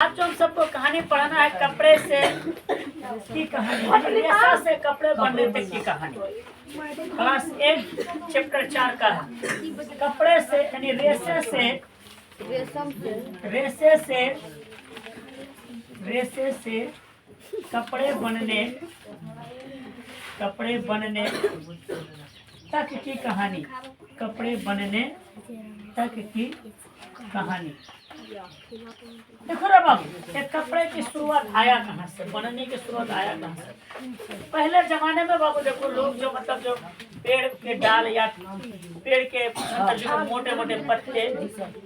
आज जो हम सबको कहानी पढ़ाना है कपड़े से की कहानी, रेशा से कपड़े बनने तक की कहानी। क्लास 8 चैप्टर 4 का है। कपड़े से यानी रेशे से कपड़े बनने तक की कहानी। कपड़े बनने तक की कहानी। देखो रे बाबू, एक कपड़े की शुरुआत आया कहाँ से, बनने की शुरुआत आया कहाँ से? पहले जमाने में बाबू देखो, लोग जो मतलब जो पेड़ के डाल या पेड़ के जो मोटे मोटे पत्ते,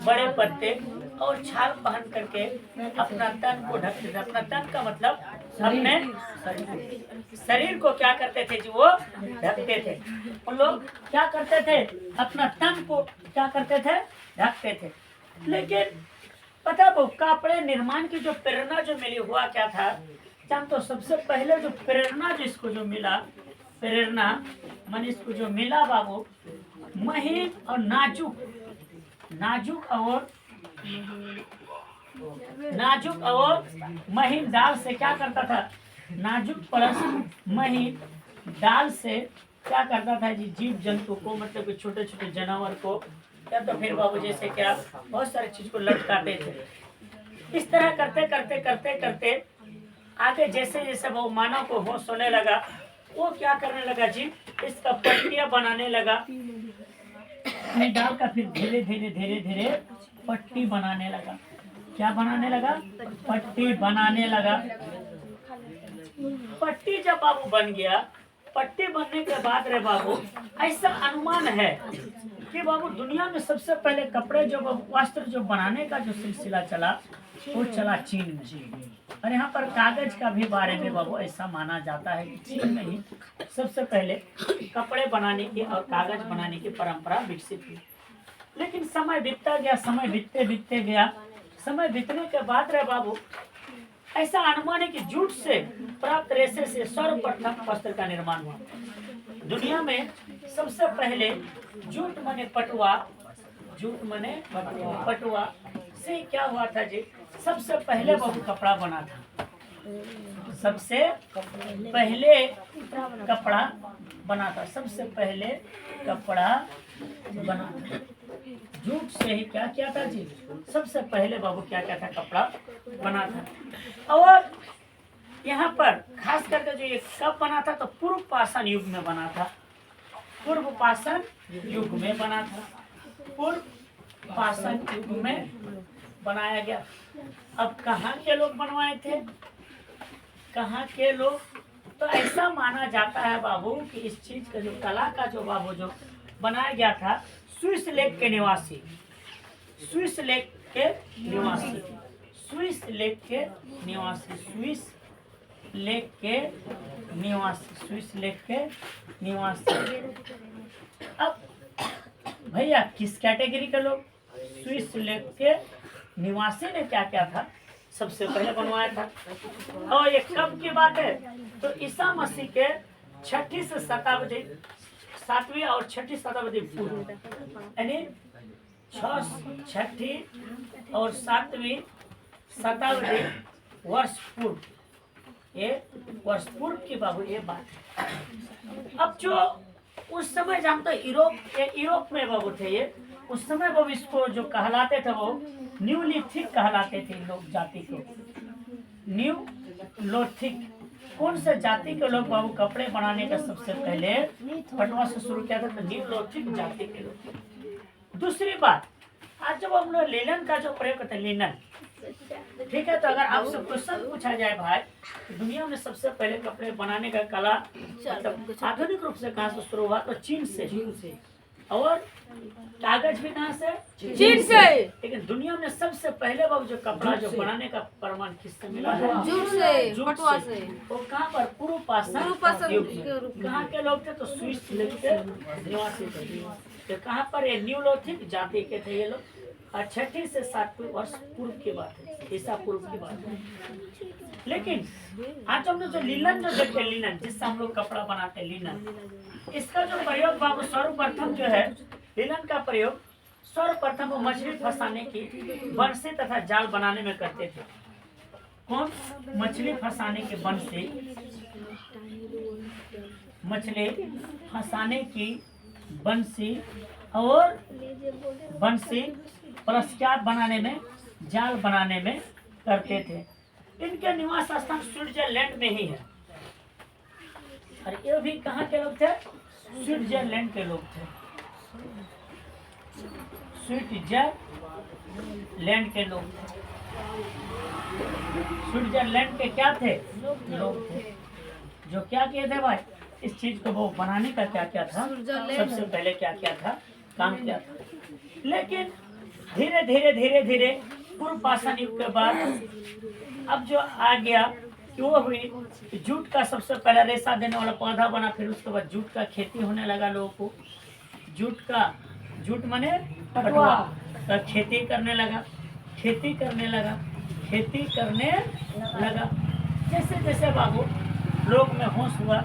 बड़े पत्ते और छाल पहन करके अपना तन को ढकते थे। अपना तन का मतलब अपने शरीर को क्या करते थे, जो वो ढकते थे। उन लोग क्या करते थे, अपना तन को क्या करते थे, ढकते थे। लेकिन पता वो कपड़े निर्माण की जो प्रेरणा जो मिली हुआ क्या था जान? तो सबसे पहले जो प्रेरणा जिसको जो मिला, प्रेरणा मन इसको जो मिला बाबू, महीन और नाजुक और महीन डाल से क्या करता था, नाजुक परस महीन डाल से क्या करता था जी, जीव जंतु को, मतलब कि छोटे छोटे जानवर को, या तो फिर बाबू जैसे क्या बहुत सारी चीज को लटकाते थे। इस तरह करते करते करते करते आगे जैसे जैसे वो मानव को होश होने लगा, वो क्या करने लगा जी, इसका पट्टियां बनाने लगा। डाल का फिर धीरे धीरे धीरे धीरे पट्टी बनाने लगा। क्या बनाने लगा? पट्टी बनाने लगा। पट्टी जब बाबू बन गया, पट्टी बनने के बाद रे बाबू, ऐसा अनुमान है कि बाबू दुनिया में सबसे पहले कपड़े जो वस्त्र जो बनाने का जो सिलसिला चला, वो चला चीन में। और यहाँ पर कागज का भी बारे में बाबू ऐसा माना जाता है कि चीन में ही सबसे पहले कपड़े बनाने की और कागज बनाने की परंपरा विकसित हुई। लेकिन समय बीतता गया, समय बीतते गया। समय बीतने के बाद रे बाबू, ऐसा अनुमान है कि जूट से प्राप्त रेशे से सर्वप्रथम वस्त्र का निर्माण हुआ। दुनिया में सबसे पहले जूट मने पटुआ से क्या हुआ था जी, सबसे पहले बाबू कपड़ा बना था। सबसे पहले कपड़ा बना था, सबसे पहले कपड़ा बना था। जूट से ही क्या किया था जी, सबसे पहले बाबू क्या क्या था, कपड़ा बना था। और यहाँ पर खास करके जो ये कब बना था, तो पूर्व पाषाण युग में बना था। पूर्व पाषाण युग में बना था, पूर्व पाषाण युग में बनाया गया। अब कहाँ के लोग बनवाए थे, कहाँ के लोग? तो ऐसा माना जाता है बाबू कि इस चीज का जो कला का जो बाबू जो बनाया गया था, स्विस लेक के निवासी, स्विस लेक के निवासी, स्विस लेक के निवासी, स्विस लेक के निवासी, स्विस लेक के निवासी। अब भैया किस कैटेगरी के लोग? स्विस लेक के निवासी ने क्या क्या था, सबसे पहले बनवाया था। और ये कब की बात है? तो ईसा मसीह के 6वीं से 7वीं और 6वीं शताब्दी पूर्व, यानी 6वीं और 7वीं शताब्दी वर्ष पूर्व, ये वर्ष पूर्व की बाबू ये बात है। अब जो उस समय जानते यूरोप में बाबू थे ये, उस समय बाबू इसको जो कहलाते थे वो न्यूलिथिक कहलाते थे लोग, जाति को न्यूलिथिक। कौन से जाति के लोग बाबू कपड़े बनाने का सबसे पहले पटवा से शुरू किया था, तो न्यूलिथिक जाति के लोग। दूसरी बात, आज जब हम लोग लिनन का जो प्रयोग करते हैं, लिनन, ठीक है, तो अगर आपसे क्वेश्चन पूछा जाए भाई, दुनिया में सबसे पहले कपड़े बनाने का कला मतलब आधुनिक रूप से कहाँ से शुरू हुआ, तो चीन से। और कागज भी कहाँ से? चीन से। लेकिन दुनिया में सबसे पहले बाबू जो कपड़ा जो बनाने का प्रमाण किससे मिला है? जूट से, पटुआ से। वो कहाँ पर? पूर्व पाषाण युग में। कहाँ के लोग थे? तो स्विस लेक के निवासी थे। तो कहाँ पर? ये न्यूलिथिक जाति के थे ये लोग। और 6वीं से 7वीं वर्ष पूर्व की बात है, ईसा पूर्व की बात है। लेकिन आज हम लोग जो लिनन जो देखते हैं, लिनन जिससे हम लोग कपड़ा बनाते हैं, लिनन, इसका जो प्रयोग बाबू सर्वप्रथम जो है, लिनन का प्रयोग सर्वप्रथम वो मछली फंसाने की बंसी तथा जाल बनाने में करते थे। कौन? मछली फंसाने के बंसी, मछली फंसाने की बंसी और बंसी प्लस बनाने में, जाल बनाने में करते थे। इनके निवास स्थान स्विट्जरलैंड में ही है। और ये भी कहाँ के लोग थे? स्विट्जरलैंड के लोग थे। स्विट्जरलैंड के लोग थे। स्विट्जरलैंड के क्या थे? लोग थे। जो क्या किए थे भाई? इस चीज को वो बनाने का क्या क्या था? सबसे पहले क्या क्या था? काम किया था। लेकिन धीरे धीरे धीरे धीरे पूर्व पाषाण युग के बाद अब जो आ गया कि वो हुई जूट का सबसे पहला रेशा देने वाला पौधा बना। फिर उसके बाद जूट का खेती होने लगा। लोगों को जूट माने पटुआ का खेती करने लगा। जैसे जैसे बाबू लोग में होश हुआ,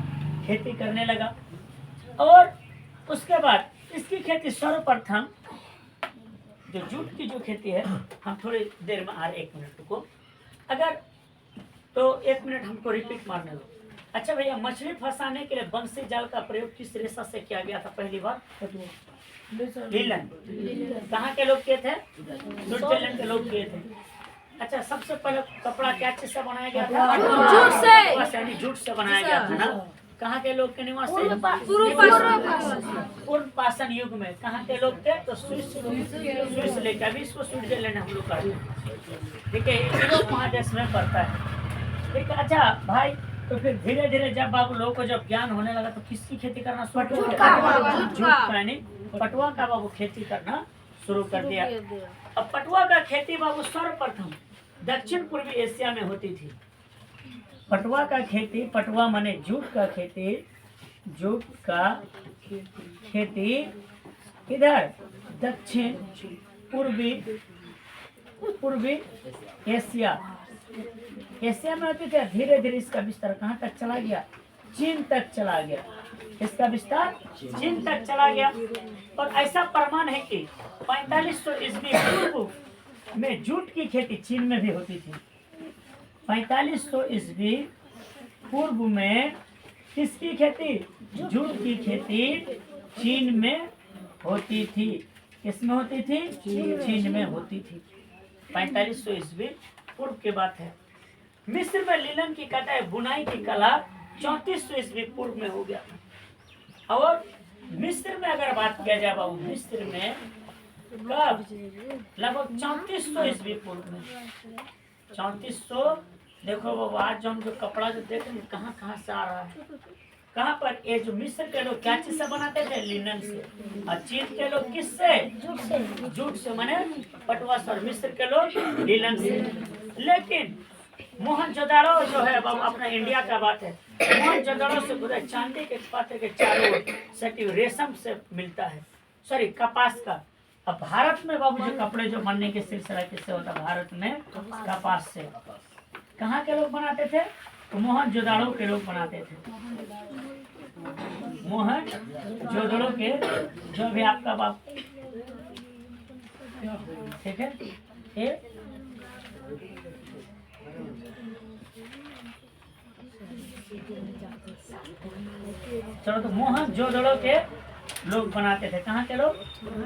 खेती करने लगा। और उसके बाद इसकी खेती सर्वप्रथम जो जूट की जो खेती है, हम थोड़ी देर में आ रहे, 1 मिनट को अगर तो 1 मिनट हमको रिपीट मारने दो। अच्छा भैया, मछली फंसाने के लिए बंसी जाल का प्रयोग किस रेशा से किया गया था पहली बार? लीलन। कहाँ के लोग किए थे? स्विट्जरलैंड के लोग किए थे। अच्छा, सबसे पहले कपड़ा क्या चीज से बनाया गया था? जूट से बनाया गया था ना। कहाँ के लोग के निवास थे? पूर्व पाषाण युग में कहाँ के लोग थे? तो स्विस लेके, अभी इसको स्विट्जरलैंड हम लोग कहते हैं। ठीक है, यूरोप महादेश में पड़ता है। ठीक है। अच्छा भाई, तो फिर धीरे धीरे जब बाबू लोगों को जब ज्ञान होने लगा तो किसकी खेती करना शुरू कर दिया? पटुआ का बाबू खेती करना शुरू कर दिया। अब पटुआ का खेती बाबू सर्वप्रथम दक्षिण पूर्वी एशिया में होती थी। पटुआ का खेती, पटुआ माने जूट का खेती इधर दक्षिण पूर्वी एशिया में होती थी। धीरे धीरे इसका विस्तार कहाँ तक चला गया? चीन तक चला गया। इसका विस्तार चीन तक चला गया। और ऐसा प्रमाण है कि 4500 ईस्वी पूर्व में जूट की खेती चीन में भी होती थी। 4500 ईस्वी पूर्व में किसकी खेती? जूट की खेती चीन में होती थी। किसमें होती थी? चीन में होती थी। 4500 ईस्वी पूर्व की बात है। मिस्र में लिनन की कटाई बुनाई की कला 3400 ईस्वी पूर्व में हो गया था। और मिस्र में अगर बात किया जाए बाबू, मिस्र में कब? लगभग 3400 ईस्वी पूर्व में। 3400। देखो बाबू, आज जो हम जो कपड़ा जो देख रहे हैं कहाँ कहाँ से आ रहा है? कहाँ पर? ये जो मिस्र के लोग क्या चीज से बनाते थे? लिनन से। और चीन के लोग किससे? जूट से माने पटुआ से। और मिस्र के लोग लिनन से। लेकिन मोहनजोदाड़ो जो है बाबू, अपना इंडिया का बात है, मोहनजोदाड़ो से पूरा चांदी के पाते के चारों सटी रेशम से मिलता है, सॉरी कपास का। अब भारत में बाबू जो कपड़े जो बनने के सिलसिला किससे होता? भारत में कपास से। कहाँ के लोग बनाते थे? तो मोहनजोदाड़ो के लोग बनाते थे। मोहनजोदाड़ो के जो भी आपका बाप, ठीक है। चलो, तो मोहनजोदड़ो के लोग बनाते थे। कहाँ के लोग?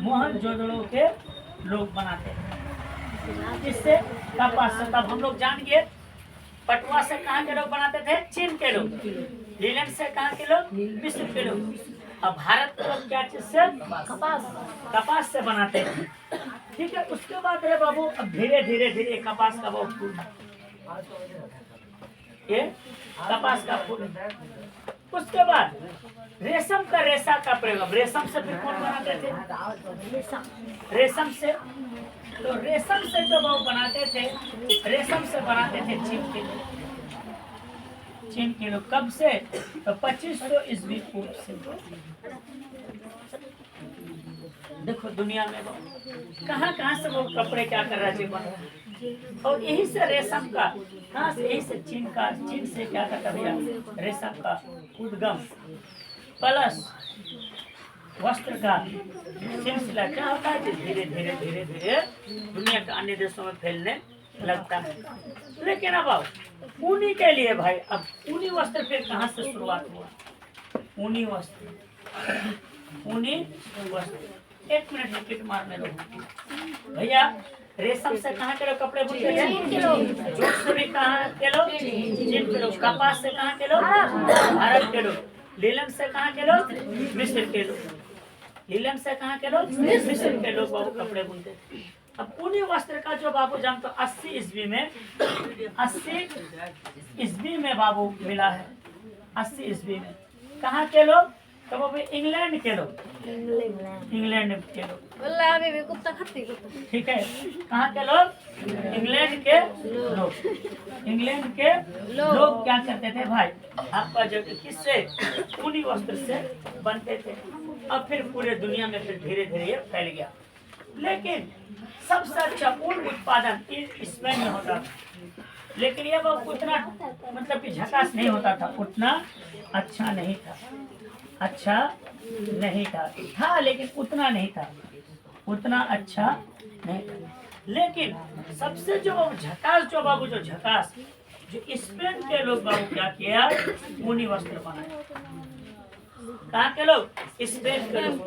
मोहनजोदड़ो के लोग बनाते थे। इससे कपास से। तब हम लोग जान गए पटुआ से कहाँ के लोग बनाते थे? चीन के लोग। लिनन से कहाँ के लोग? मिस्र के लोग। अब भारत के लोग क्या चीज से? कपास से बनाते थे। ठीक है। उसके बाद रे बाबू, अब धीरे धीरे धीरे कपास का बहुत ये कपास का फूल। उसके बाद रेशम का रेशा का प्रयोग। रेशम से फिर कौन बनाते थे? रेशम से। तो रेशम से जो वो बनाते थे, रेशम से बनाते थे चीन के लोग। कब से? तो 2500 ईस्वी पूर्व से। देखो दुनिया में कहाँ कहाँ से वो कपड़े क्या कर रहे थे। और यही से रेशम का, कहाँ से? यही से चीन से क्या करता भैया? रेशम का उद्गम प्लस वस्त्र का सिलसिला क्या होता है? धीरे धीरे धीरे धीरे दुनिया के अन्य देशों में फैलने लगता है। लेकिन अब ऊनी के लिए भाई, अब ऊनी वस्त्र फिर कहाँ से शुरुआत हुआ? ऊनी वस्त्र, ऊनी वस्त्र। 1 मिनट रिपीट मारने दो भैया। रेशम से कहाँ के लोग कपड़े बुनते थे? जूट से भी कहाँ के लोग? चीन के लोग। कपास से कहाँ के लोग? भारत के लोग। लीलन से कहाँ के लोग? मिस्र के लोग। लीलन से कहाँ के लोग? मिस्र के लोग बाबू कपड़े बुनते थे। अब ऊनी वस्त्र का जो बाबू जानते हो 80 ईस्वी में, 80 ईस्वी में बाबू मिला है। 80 ईस्वी में कहाँ के लोग? तो बाबू इंग्लैंड के लोग, इंग्लैंड के लोग। बोला अभी भी कुत्ता खाती कुत्ता। ठीक है, कहाँ के लोग? इंग्लैंड के लोग। इंग्लैंड के लोग क्या करते थे भाई? आपका जो किससे? ऊनी वस्त्र से बनते थे। अब फिर पूरे दुनिया में फिर धीरे धीरे ये फैल गया। लेकिन सबसे अच्छा ऊन उत्पादन स्पेन में होता था। लेकिन ये वो उतना मतलब कि झकास नहीं होता था, उतना अच्छा नहीं था, अच्छा नहीं था लेकिन उतना नहीं था, उतना अच्छा नहीं था। लेकिन सबसे जो झकास जो बाबू जो झकास जो स्पेन के लोग बाबू क्या किया? ऊनी वस्त्र बनाए। कहाँ के लोग? स्पेन के लोग।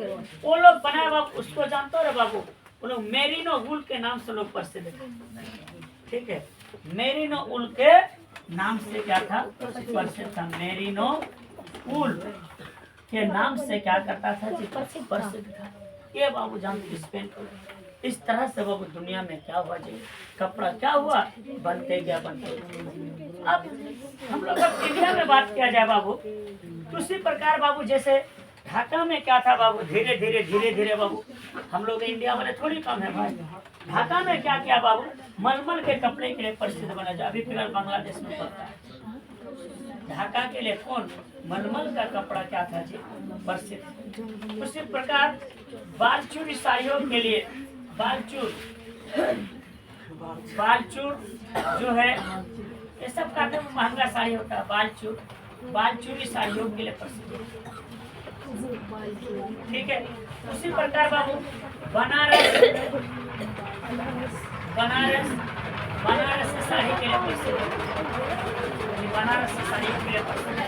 वो लोग बनाए बाबू, उसको जानते हो रे बाबू? वो लोग मेरिनो वूल के नाम से लोग प्रसिद्ध थे। ठीक है, मेरिनो वूल के नाम से क्या था? प्रसिद्ध था। मेरिनो वूल के नाम से क्या करता था जी? प्रसिद्ध था। ये बाबू जानते स्पेन को। इस तरह से बाबू दुनिया में क्या हुआ जी? कपड़ा क्या हुआ? बनते गया, बनते गया। अब हम लोग अब इंडिया में बात किया जाए बाबू, तो उसी प्रकार बाबू जैसे ढाका में क्या था बाबू? धीरे धीरे बाबू हम लोग इंडिया वाले थोड़ी कम है भाई। ढाका में क्या किया बाबू? मलमल के कपड़े के लिए प्रसिद्ध बना जा। अभी फिलहाल बांग्लादेश में पड़ता है। ढाका के लिए कौन? मलमल का कपड़ा क्या था जी? प्रसिद्ध। उसी प्रकार बालचूरी साड़ियों के लिए बालचूर जो है ये सब काफी महंगा साड़ी होता है। बालचूरी साड़ियों के लिए प्रसिद्ध है। ठीक है, उसी प्रकार बाबू बनारस से साड़ी के लिए प्रसिद्ध है। बनारस से साड़ी के लिए प्रसिद्ध है।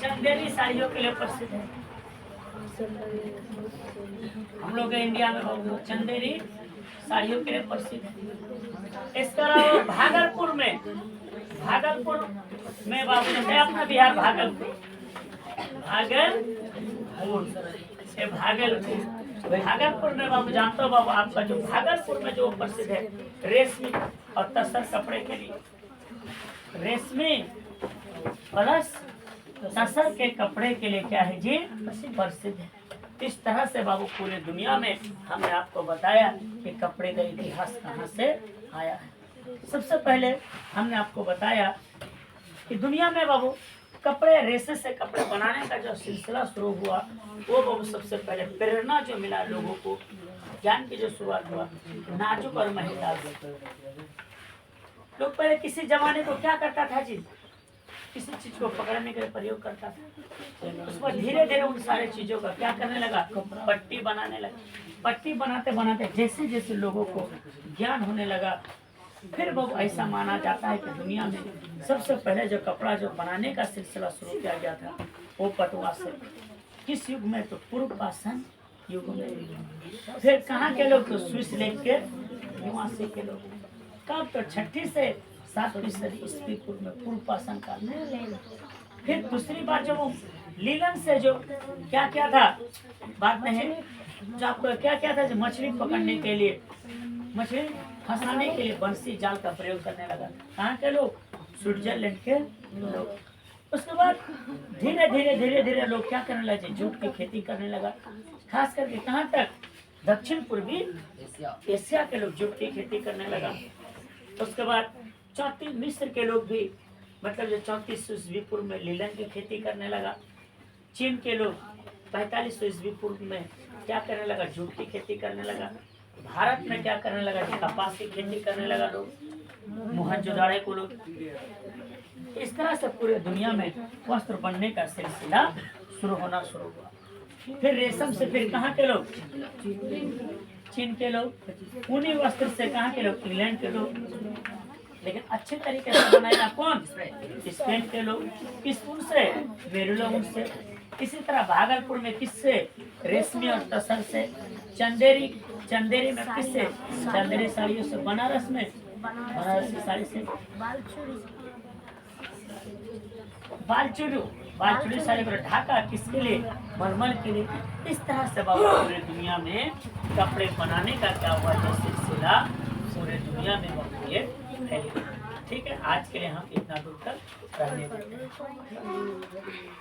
चंदेरी साड़ियों के लिए प्रसिद्ध है। हम लोग इंडिया में बाबू चंदेरी साड़ियों के लिए प्रसिद्ध है। इसके अलावा भागलपुर में बाबू जैसे अपना बिहार भागलपुर में बाबू जानते हो बाबू आपका जो भागलपुर में जो प्रसिद्ध है रेशमी और तसर कपड़े के लिए, रेशमी प्लस तसर के कपड़े के लिए क्या है जी? प्रसिद्ध है। इस तरह से बाबू पूरे दुनिया में हमने आपको बताया कि कपड़े का इतिहास कहाँ से आया है। सबसे पहले हमने आपको बताया कि दुनिया में बाबू कपड़े रेशे से कपड़े बनाने का जो सिलसिला शुरू हुआ वो बाबू सबसे पहले प्रेरणा जो मिला लोगों को, ज्ञान की जो शुरुआत हुआ नाजुक और महिला। लोग पहले किसी जमाने को क्या करता था जी? किसी चीज को पकड़ने के लिए प्रयोग करता था। उस पर धीरे धीरे उन सारे चीजों का क्या करने लगा? पट्टी बनाने लगा। पट्टी बनाते बनाते जैसे जैसे लोगों को ज्ञान होने लगा, फिर वो ऐसा माना जाता है कि दुनिया में सबसे पहले जो कपड़ा जो बनाने का सिलसिला शुरू किया गया था वो पटुआ से। किस युग में? तो पूर्व पाषाण युग में। फिर कहाँ के लोग? तो स्विस लेक के निवासी के लोग। कब? तो 6वीं से 7वीं सदी ईस्वी पूर्व में, पूर्व पाषाण काल में। फिर दूसरी बात जो लीलन से जो क्या क्या था बात नहीं, जो आपको क्या क्या था? जो मछली पकड़ने के लिए, मछली फंसाने के लिए बंसी जाल का प्रयोग करने लगा। कहाँ के लोग? स्विट्जरलैंड के लोग। उसके बाद धीरे धीरे लोग क्या करने लगे? जूट की खेती करने लगा। खास करके कहाँ तक? दक्षिण पूर्वी एशिया के लोग जूट की खेती करने लगा। उसके बाद 34 मिस्र के लोग भी मतलब जो 3400 ईस्वी पूर्व में लीलन की खेती करने लगा। चीन के लोग 4500 ईस्वी पूर्व में क्या करने लगा? जूट की खेती करने लगा। भारत में क्या करने लगा? कपास की खेती करने लगा लोग, मोहनजोदाड़ो को लोग। इस तरह से पूरे दुनिया में वस्त्र बनने का सिलसिला शुरू हुआ। फिर रेशम से फिर कहाँ के लोग? चीन के लोग, ऊनी वस्त्र से कहाँ के लोग, इंग्लैंड के लोग, लेकिन अच्छे तरीके से बनाएगा कौन, स्पेन के लोग। किस ऊन से, मेरुलो ऊन से। इसी तरह भागलपुर में किससे, रेशमी और तसर से। चंदेरी, चंदेरी में किससे, चंदेरी साड़ियों से। बनारस में बनारसी साड़ी से। बालचुरू, बालचुरी साड़ी पर ढाका किसके लिए, मलमल के लिए। इस तरह से बाबा पूरे दुनिया में कपड़े बनाने का क्या हुआ, जो सिलसिला पूरे दुनिया में बहुत ये फैल गया। ठीक है, आज के लिए हम इतना दूर तक रहने देते हैं।